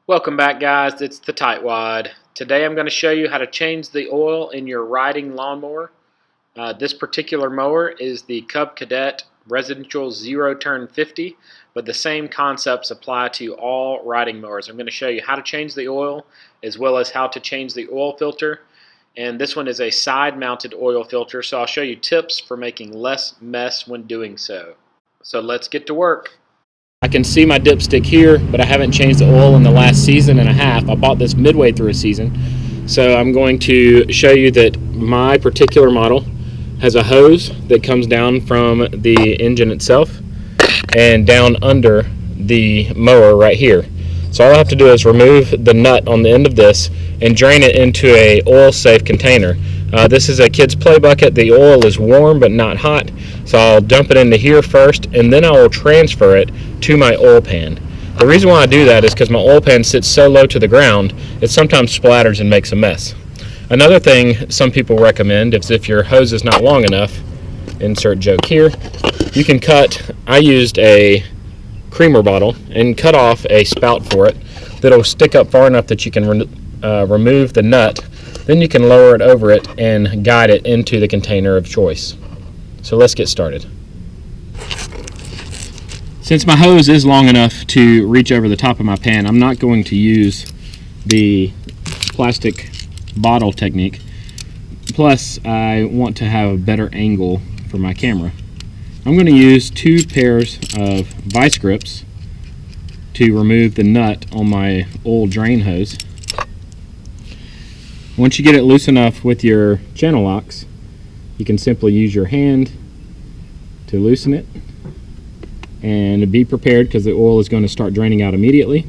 Welcome back, guys. It's the Tightwad. Today I'm going to show you how to change the oil in your riding lawnmower. This particular mower is the Cub Cadet RZT50, but the same concepts apply to all riding mowers. I'm going to show you how to change the oil as well as how to change the oil filter. And this one is a side-mounted oil filter, so I'll show you tips for making less mess when doing so. So let's get to work. I can see my dipstick here, but I haven't changed the oil in the last season and a half. I bought this midway through a season. So I'm going to show you that my particular model has a hose that comes down from the engine itself and down under the mower right here. So all I have to do is remove the nut on the end of this and drain it into a oil-safe container. This is a kid's play bucket. The oil is warm but not hot, so I'll dump it into here first, and then I will transfer it to my oil pan. The reason why I do that is because my oil pan sits so low to the ground, it sometimes splatters and makes a mess. Another thing some people recommend is if your hose is not long enough, insert joke here, you can cut, I used a creamer bottle and cut off a spout for it that'll stick up far enough that you can remove the nut. Then you can lower it over it and guide it into the container of choice. So let's get started. Since my hose is long enough to reach over the top of my pan, I'm not going to use the plastic bottle technique. Plus, I want to have a better angle for my camera. I'm going to use 2 pairs of vice grips to remove the nut on my old drain hose. Once you get it loose enough with your channel locks, you can simply use your hand to loosen it, and be prepared because the oil is going to start draining out immediately.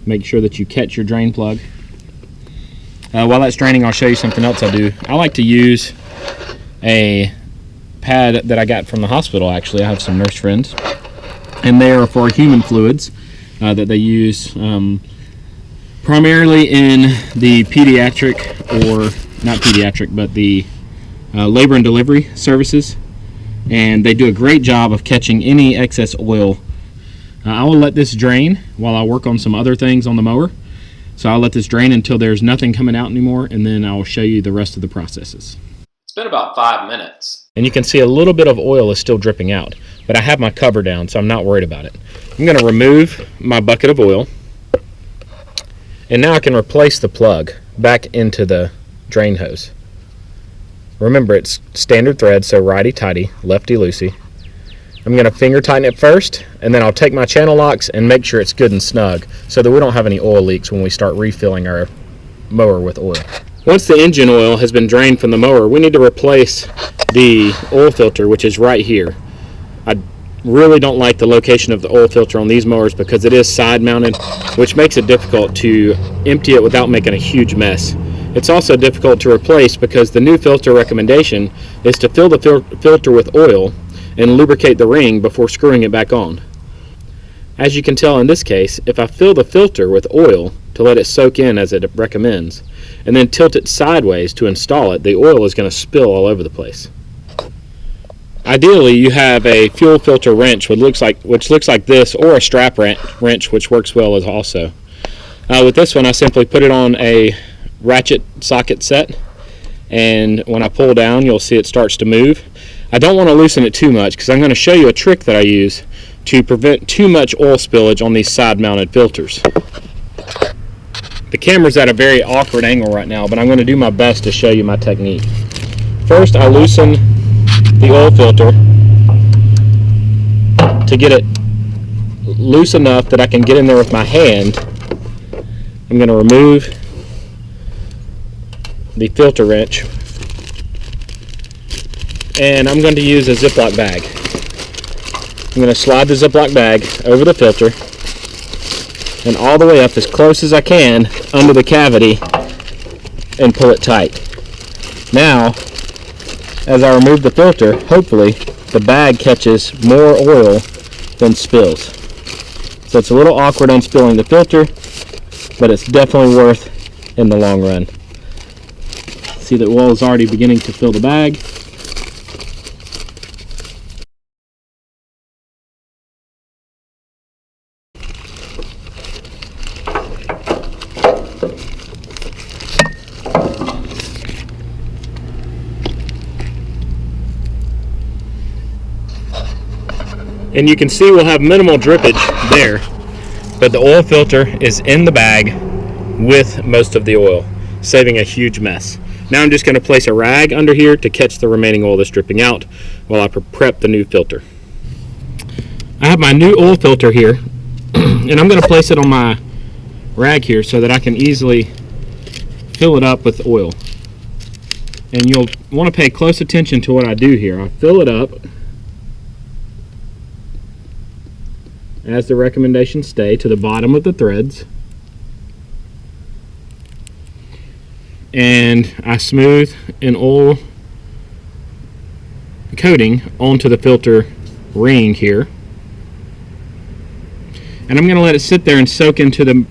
Make sure that you catch your drain plug. While that's draining, I'll show you something else I do. I like to use a pad that I got from the hospital. Actually, I have some nurse friends, and they are for human fluids that they use primarily in the pediatric, or not pediatric, but the labor and delivery services, and they do a great job of catching any excess oil. I will let this drain while I work on some other things on the mower. So I'll let this drain until there's nothing coming out anymore, and then I'll show you the rest of the processes. It's been about 5 minutes. And you can see a little bit of oil is still dripping out, but I have my cover down, so I'm not worried about it. I'm going to remove my bucket of oil, and now I can replace the plug back into the drain hose. Remember, it's standard thread, so righty-tighty, lefty-loosey. I'm going to finger tighten it first, and then I'll take my channel locks and make sure it's good and snug so that we don't have any oil leaks when we start refilling our mower with oil. Once the engine oil has been drained from the mower, we need to replace the oil filter, which is right here. I really don't like the location of the oil filter on these mowers because it is side mounted, which makes it difficult to empty it without making a huge mess. It's also difficult to replace because the new filter recommendation is to fill the filter with oil and lubricate the ring before screwing it back on. As you can tell in this case, if I fill the filter with oil to let it soak in as it recommends, and then tilt it sideways to install it, the oil is going to spill all over the place. Ideally, you have a fuel filter wrench which looks like this, or a strap wrench, which works well as also. With this one, I simply put it on a ratchet socket set, and when I pull down, you'll see it starts to move. I don't want to loosen it too much because I'm going to show you a trick that I use to prevent too much oil spillage on these side-mounted filters. The camera's at a very awkward angle right now, but I'm going to do my best to show you my technique. First, I loosen the oil filter to get it loose enough that I can get in there with my hand. I'm going to remove the filter wrench, and I'm going to use a Ziploc bag. I'm going to slide the Ziploc bag over the filter and all the way up as close as I can under the cavity and pull it tight. Now, as I remove the filter, hopefully the bag catches more oil than spills. So it's a little awkward on spilling the filter, but it's definitely worth in the long run. See, the oil is already beginning to fill the bag. And you can see we'll have minimal drippage there, but the oil filter is in the bag with most of the oil, saving a huge mess. Now I'm just going to place a rag under here to catch the remaining oil that's dripping out while I prep the new filter. I have my new oil filter here, and I'm going to place it on my rag here so that I can easily fill it up with oil. And you'll want to pay close attention to what I do here. I fill it up as the recommendations stay to the bottom of the threads, and I smooth an oil coating onto the filter ring here, and I'm going to let it sit there and soak into the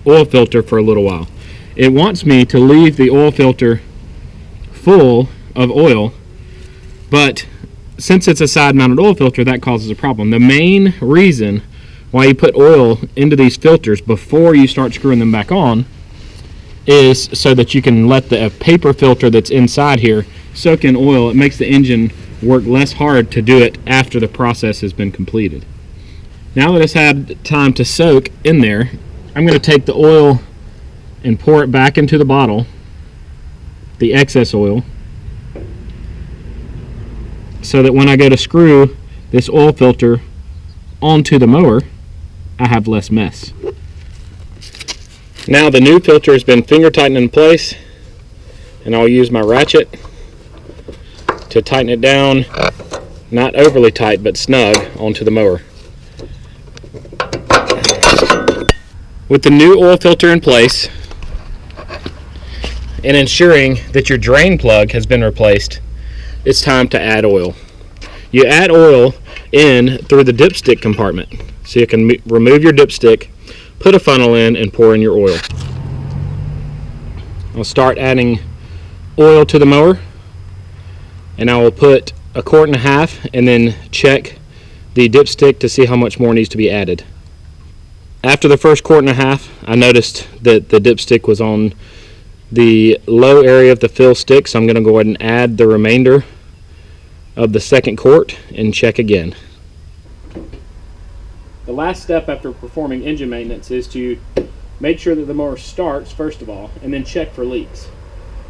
oil filter for a little while. It wants me to leave the oil filter full of oil, but since it's a side mounted oil filter, that causes a problem. The main reason why you put oil into these filters before you start screwing them back on is so that you can let the paper filter that's inside here soak in oil. It makes the engine work less hard to do it after the process has been completed. Now that it's had time to soak in there, I'm going to take the oil and pour it back into the bottle, the excess oil, so that when I go to screw this oil filter onto the mower, I have less mess. Now the new filter has been finger tightened in place, and I'll use my ratchet to tighten it down, not overly tight but snug, onto the mower. With the new oil filter in place and ensuring that your drain plug has been replaced, it's time to add oil. You add oil in through the dipstick compartment. So you can remove your dipstick, put a funnel in, and pour in your oil. I'll start adding oil to the mower, and I will put 1.5 quarts and then check the dipstick to see how much more needs to be added. After the first 1.5 quarts, I noticed that the dipstick was on the low area of the fill stick, so I'm going to go ahead and add the remainder of the 2nd quart and check again. The last step after performing engine maintenance is to make sure that the mower starts first of all, and then check for leaks.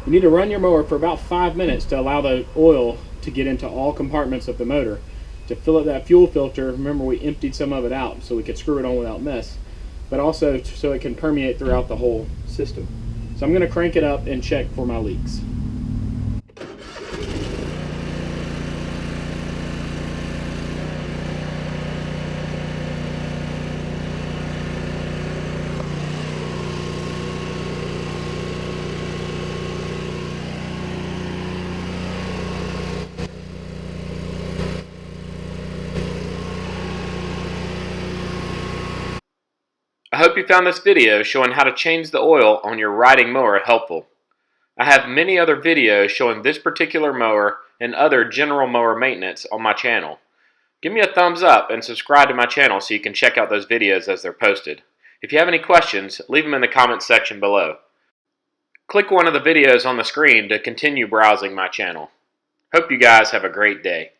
You need to run your mower for about 5 minutes to allow the oil to get into all compartments of the motor. To fill up that fuel filter, remember we emptied some of it out so we could screw it on without mess, but also so it can permeate throughout the whole system. So I'm going to crank it up and check for my leaks. I hope you found this video showing how to change the oil on your riding mower helpful. I have many other videos showing this particular mower and other general mower maintenance on my channel. Give me a thumbs up and subscribe to my channel so you can check out those videos as they're posted. If you have any questions, leave them in the comments section below. Click one of the videos on the screen to continue browsing my channel. Hope you guys have a great day.